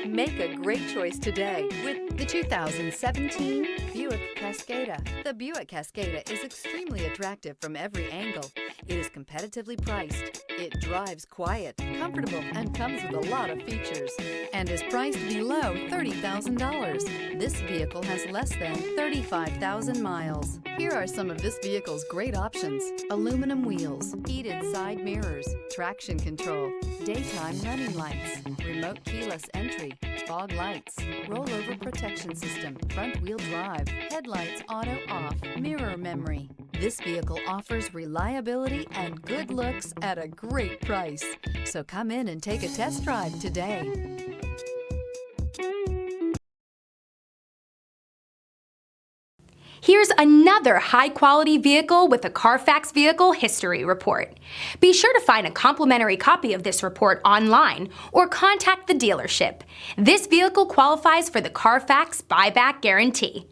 Make a great choice today with the 2017 Buick Cascada. The Buick Cascada is extremely attractive from every angle. It is competitively priced. It drives quiet, comfortable, and comes with a lot of features, and is priced below $30,000. This vehicle has less than 35,000 miles. Here are some of this vehicle's great options: aluminum wheels, heated side mirrors, traction control, daytime running lights, remote keyless entry, fog lights, rollover protection system, front wheel drive, headlights auto off, mirror memory. This vehicle offers reliability and good looks at a great price. So come in and take a test drive today. Here's another high-quality vehicle with a Carfax Vehicle History Report. Be sure to find a complimentary copy of this report online or contact the dealership. This vehicle qualifies for the Carfax Buyback Guarantee.